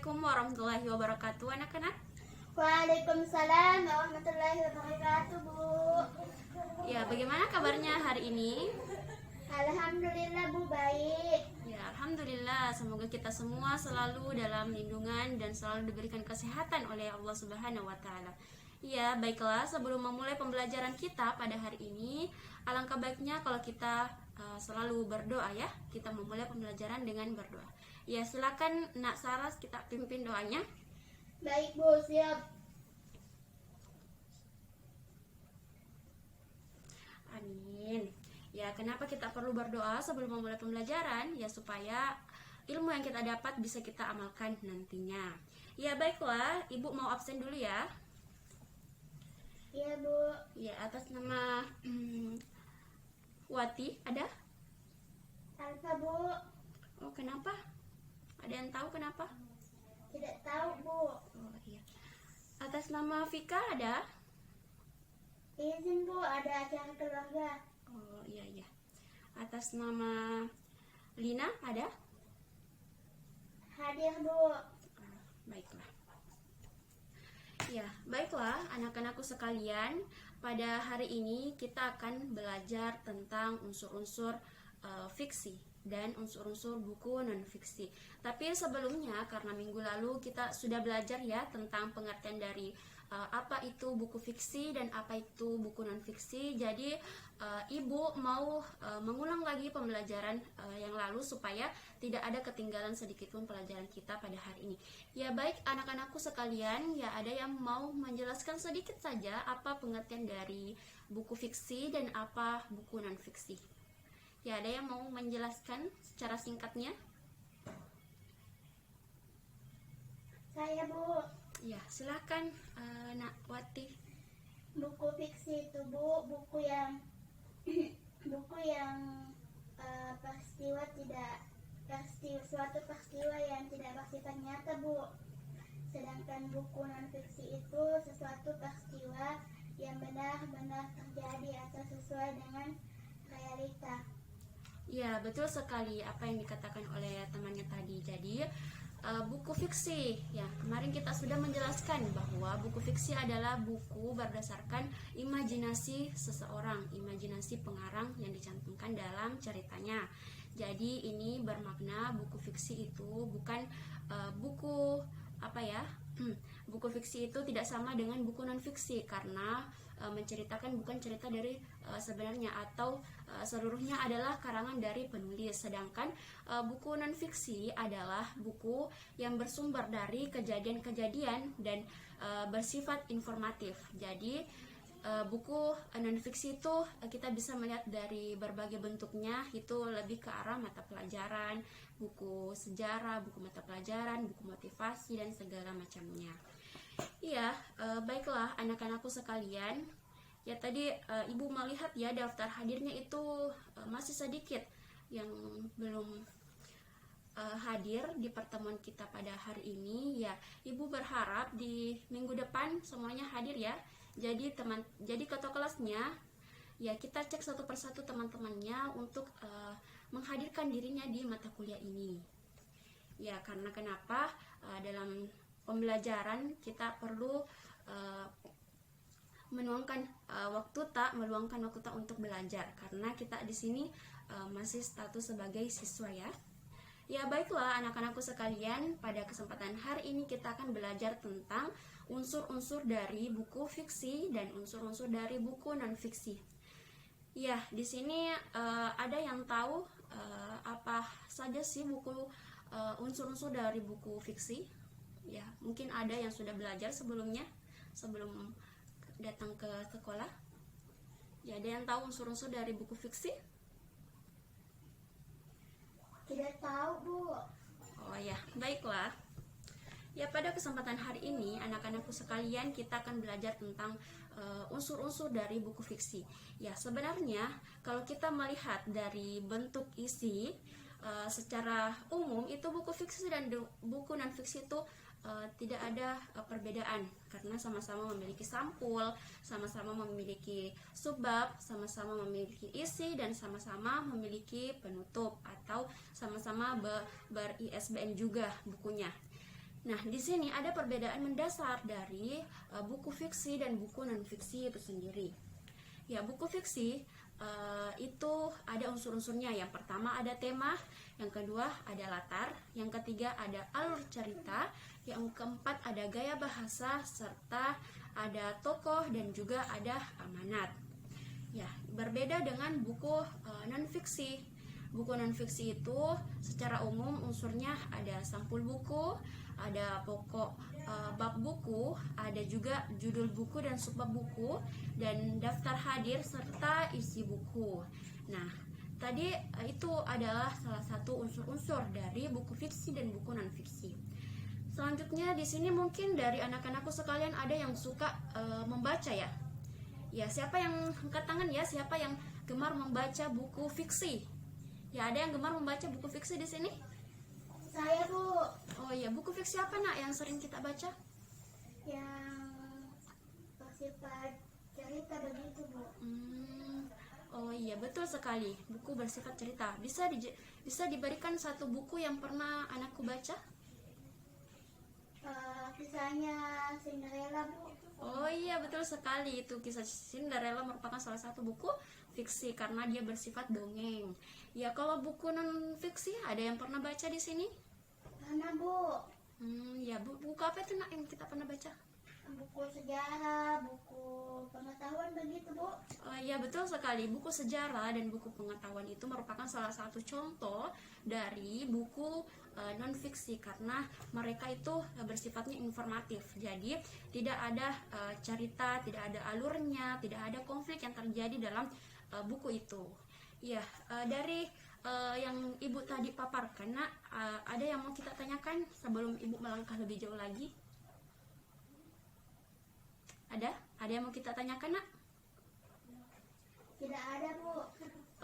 Assalamualaikum warahmatullahi wabarakatuh, anak-anak. Waalaikumsalam warahmatullahi wabarakatuh, Bu. Ya, bagaimana kabarnya hari ini? Alhamdulillah, Bu, baik. Ya, alhamdulillah. Semoga kita semua selalu dalam lindungan dan selalu diberikan kesehatan oleh Allah Subhanahu wa taala. Ya, baiklah, sebelum memulai pembelajaran kita pada hari ini, alangkah baiknya kalau kita selalu berdoa ya. Kita memulai pembelajaran dengan berdoa. Ya, silakan Nak Saras, kita pimpin doanya. Baik, Bu, siap. Amin. Ya, kenapa kita perlu berdoa sebelum memulai pembelajaran? Ya, supaya ilmu yang kita dapat bisa kita amalkan nantinya. Ya, baiklah, Ibu mau absen dulu ya. Iya, Bu. Ya, atas nama Wati, ada? Alfa, Bu. Oh, kenapa? Ada yang tahu kenapa? Tidak tahu, Bu. Oh, iya. Atas nama Vika ada? Izin, Bu, ada acara keluarga. Oh, iya, iya. Atas nama Lina ada? Hadir, Bu. Oh, baiklah. Ya, baiklah anak-anakku sekalian. Pada hari ini kita akan belajar tentang unsur-unsur fiksi dan unsur-unsur buku non-fiksi. Tapi sebelumnya, karena minggu lalu kita sudah belajar ya tentang pengertian dari apa itu buku fiksi dan apa itu buku non-fiksi. Jadi Ibu mau mengulang lagi pembelajaran yang lalu supaya tidak ada ketinggalan sedikit pun pelajaran kita pada hari ini. Ya, baik anak-anakku sekalian, ya ada yang mau menjelaskan sedikit saja apa pengertian dari buku fiksi dan apa buku non-fiksi. Ya, ada yang mau menjelaskan secara singkatnya? Saya, Bu. Ya, silakan Nak Wati. Buku fiksi itu, Bu, buku yang suatu peristiwa yang tidak bersifat nyata, Bu. Sedangkan buku non-fiksi itu sesuatu peristiwa yang benar-benar terjadi atau sesuai dengan realita. Ya, betul sekali apa yang dikatakan oleh temannya tadi. Jadi, buku fiksi, ya kemarin kita sudah menjelaskan bahwa buku fiksi adalah buku berdasarkan imajinasi seseorang, imajinasi pengarang yang dicantumkan dalam ceritanya. Jadi ini bermakna buku fiksi itu bukan buku buku fiksi itu tidak sama dengan buku non fiksi karena menceritakan bukan cerita dari sebenarnya atau seluruhnya adalah karangan dari penulis. Sedangkan buku non fiksi adalah buku yang bersumber dari kejadian-kejadian dan bersifat informatif. Jadi buku non fiksi itu kita bisa melihat dari berbagai bentuknya, itu lebih ke arah mata pelajaran, buku sejarah, buku mata pelajaran, buku motivasi dan segala macamnya. Iya, baiklah anak-anakku sekalian. Ya, tadi Ibu melihat ya daftar hadirnya itu masih sedikit yang belum hadir di pertemuan kita pada hari ini. Ya, Ibu berharap di minggu depan semuanya hadir ya. Jadi ketua kelasnya ya kita cek satu persatu teman-temannya untuk menghadirkan dirinya di mata kuliah ini. Ya, karena kenapa dalam pembelajaran kita perlu meluangkan waktu tak untuk belajar karena kita di sini masih status sebagai siswa ya. Ya, baiklah anak-anakku sekalian, pada kesempatan hari ini kita akan belajar tentang unsur-unsur dari buku fiksi dan unsur-unsur dari buku non-fiksi. Ya, di sini ada yang tahu apa saja sih buku unsur-unsur dari buku fiksi? Ya, mungkin ada yang sudah belajar sebelumnya, sebelum datang ke sekolah. Ya, ada yang tahu unsur-unsur dari buku fiksi? Tidak tahu, Bu. Oh ya, baiklah. Ya, pada kesempatan hari ini anak-anakku sekalian kita akan belajar tentang unsur-unsur dari buku fiksi. Ya, sebenarnya kalau kita melihat dari bentuk isi secara umum itu buku fiksi dan buku non fiksi itu tidak ada perbedaan karena sama-sama memiliki sampul, sama-sama memiliki subbab, sama-sama memiliki isi dan sama-sama memiliki penutup atau sama-sama ber-ISBN juga bukunya. Nah, di sini ada perbedaan mendasar dari buku fiksi dan buku non-fiksi itu sendiri. Ya, buku fiksi itu ada unsur-unsurnya. Yang pertama ada tema, yang kedua ada latar, yang ketiga ada alur cerita, yang keempat ada gaya bahasa, serta ada tokoh dan juga ada amanat. Ya, berbeda dengan buku non-fiksi. Buku non-fiksi itu secara umum unsurnya ada sampul buku, ada pokok bab buku, ada juga judul buku dan subbab buku, dan daftar hadir serta isi buku. Nah, tadi itu adalah salah satu unsur-unsur dari buku fiksi dan buku non-fiksi. Selanjutnya di sini mungkin dari anak-anakku sekalian ada yang suka membaca ya. Ya, siapa yang angkat tangan ya? Siapa yang gemar membaca buku fiksi? Ya, ada yang gemar membaca buku fiksi di sini? Saya, Bu. Oh iya, buku fiksi apa nak yang sering kita baca? Yang bersifat cerita begitu, Bu. Oh iya, betul sekali. Buku bersifat cerita. Bisa diberikan satu buku yang pernah anakku baca? Kisahnya Cinderella, Bu. Oh iya, betul sekali. Itu kisah Cinderella merupakan salah satu buku fiksi karena dia bersifat dongeng. Ya, kalau buku non fiksi ada yang pernah baca di sini? Karena, Bu, Ya, buku apa itu nak yang kita pernah baca? buku sejarah, buku pengetahuan begitu, Bu. Ya, betul sekali. Buku sejarah dan buku pengetahuan itu merupakan salah satu contoh dari buku non-fiksi karena mereka itu bersifatnya informatif. Jadi, tidak ada cerita, tidak ada alurnya, tidak ada konflik yang terjadi dalam buku itu. Ya, dari yang Ibu tadi paparkan, nak, ada yang mau kita tanyakan sebelum Ibu melangkah lebih jauh lagi? Ada yang mau kita tanyakan, nak? Tidak ada, Bu.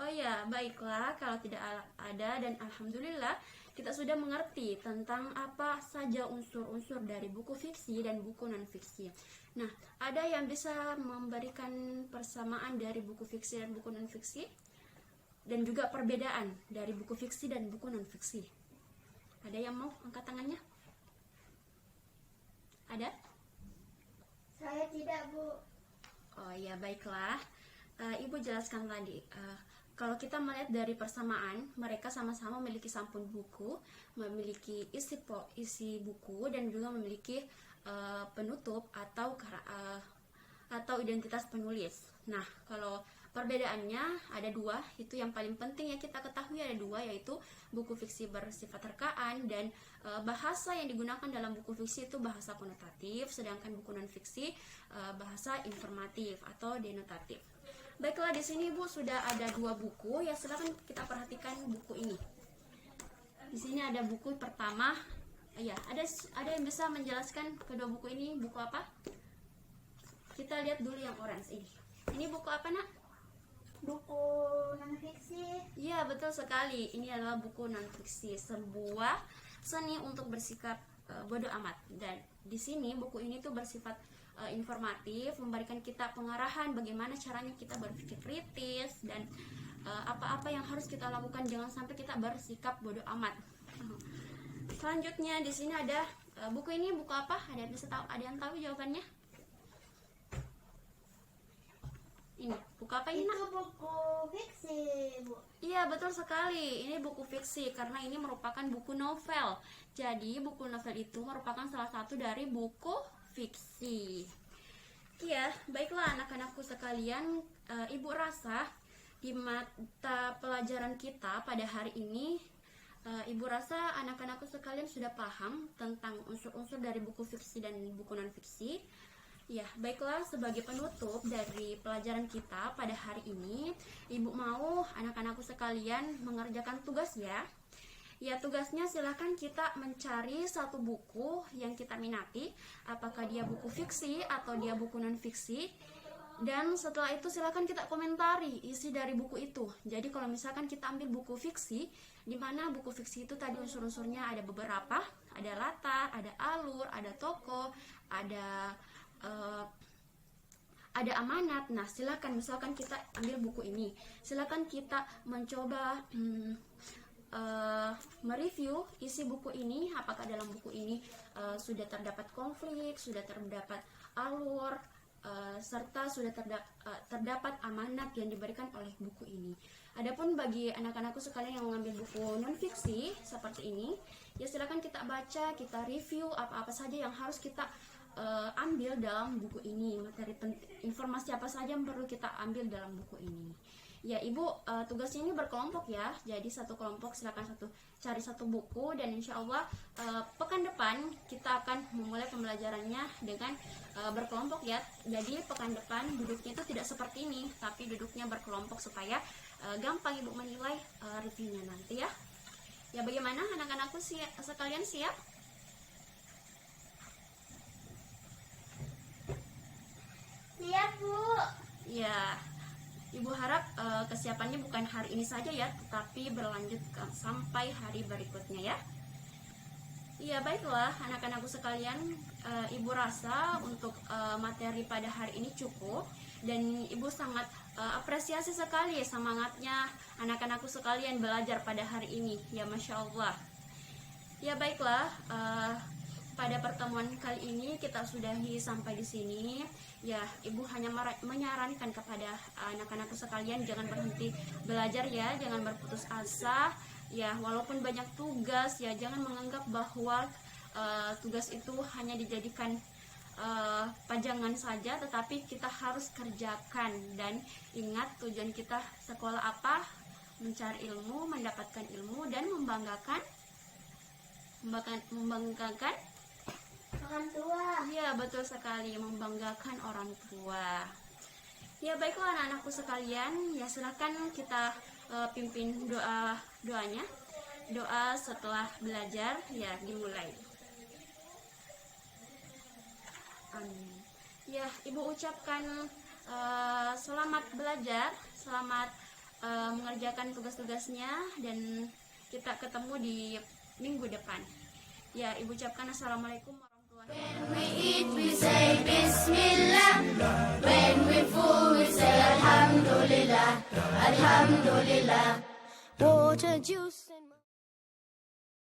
Oh ya, baiklah. Kalau tidak ada, dan alhamdulillah kita sudah mengerti tentang apa saja unsur-unsur dari buku fiksi dan buku non-fiksi. Nah, ada yang bisa memberikan persamaan dari buku fiksi dan buku non-fiksi? Dan juga perbedaan dari buku fiksi dan buku non-fiksi. Ada yang mau angkat tangannya? Ada? Saya tidak, Bu. Oh ya, baiklah. Ibu jelaskan tadi. Kalau kita melihat dari persamaan, mereka sama-sama memiliki sampul buku, memiliki isi buku, dan juga memiliki penutup atau identitas penulis. Nah, kalau perbedaannya ada dua, itu yang paling penting yang kita ketahui ada dua, yaitu buku fiksi bersifat rekaan dan bahasa yang digunakan dalam buku fiksi itu bahasa konotatif, sedangkan buku non fiksi bahasa informatif atau denotatif. Baiklah, di sini Ibu sudah ada dua buku, ya silakan kita perhatikan buku ini. Di sini ada buku pertama, ya ada yang bisa menjelaskan kedua buku ini buku apa? Kita lihat dulu yang orange ini. Ini buku apa, nak? Buku non-fiksi. Iya, betul sekali. Ini adalah buku non-fiksi, sebuah seni untuk bersikap bodoh amat. Dan di sini buku ini tuh bersifat informatif, memberikan kita pengarahan bagaimana caranya kita berpikir kritis dan apa-apa yang harus kita lakukan, jangan sampai kita bersikap bodoh amat. Selanjutnya di sini ada buku ini buku apa? Ada yang bisa tahu? Ada yang tahu jawabannya? Ini buku apa ini, nak? Itu buku fiksi, Bu. Iya, betul sekali. Ini buku fiksi karena ini merupakan buku novel. Jadi buku novel itu merupakan salah satu dari buku fiksi. Iya, baiklah anak-anakku sekalian, Ibu rasa di mata pelajaran kita pada hari ini, Ibu rasa anak-anakku sekalian sudah paham tentang unsur-unsur dari buku fiksi dan buku non-fiksi. Ya, baiklah, sebagai penutup dari pelajaran kita pada hari ini, Ibu mau anak-anakku sekalian mengerjakan tugas ya. Ya, tugasnya silahkan kita mencari satu buku yang kita minati, apakah dia buku fiksi atau dia buku non-fiksi. Dan setelah itu silahkan kita komentari isi dari buku itu. Jadi kalau misalkan kita ambil buku fiksi, di mana buku fiksi itu tadi unsur-unsurnya ada beberapa, ada latar, ada alur, ada tokoh, ada amanat. Nah, silakan misalkan kita ambil buku ini, silakan kita mencoba mereview isi buku ini, apakah dalam buku ini sudah terdapat konflik, sudah terdapat alur, serta sudah terdapat amanat yang diberikan oleh buku ini. Adapun bagi anak-anakku sekalian yang mengambil buku non fiksi seperti ini, ya silakan kita baca, kita review apa-apa saja yang harus kita ambil dalam buku ini, materi informasi apa saja yang perlu kita ambil dalam buku ini. Ya Ibu, tugasnya ini berkelompok ya, jadi satu kelompok silakan cari satu buku, dan insya Allah pekan depan kita akan memulai pembelajarannya dengan berkelompok ya. Jadi pekan depan duduknya itu tidak seperti ini, tapi duduknya berkelompok supaya gampang Ibu menilai reviewnya nanti ya. Ya bagaimana anak-anakku sekalian siap? Siap, Bu. Ya, Ibu harap kesiapannya bukan hari ini saja ya, tetapi berlanjut sampai hari berikutnya ya. Iya baiklah anak-anakku sekalian, Ibu rasa untuk materi pada hari ini cukup, dan Ibu sangat apresiasi sekali semangatnya anak-anakku sekalian belajar pada hari ini ya, Masya Allah. Ya baiklah, pada pertemuan kali ini kita sudahi sampai di sini. Ya, Ibu hanya menyarankan kepada anak-anakku sekalian jangan berhenti belajar ya, jangan berputus asa. Ya, walaupun banyak tugas ya, jangan menganggap bahwa tugas itu hanya dijadikan pajangan saja, tetapi kita harus kerjakan. Dan ingat tujuan kita sekolah apa? Mencari ilmu, mendapatkan ilmu, dan membanggakan Orang tua. ya betul sekali, membanggakan orang tua. Ya baiklah anak-anakku sekalian, ya silakan kita pimpin doanya. Doa setelah belajar ya dimulai. Amin. Ya Ibu ucapkan selamat belajar, selamat mengerjakan tugas-tugasnya, dan kita ketemu di minggu depan. Ya Ibu ucapkan assalamualaikum warahmatullahi wabarakatuh. When we eat, we say Bismillah. When we fool, we say Alhamdulillah. Alhamdulillah. Water, juice, and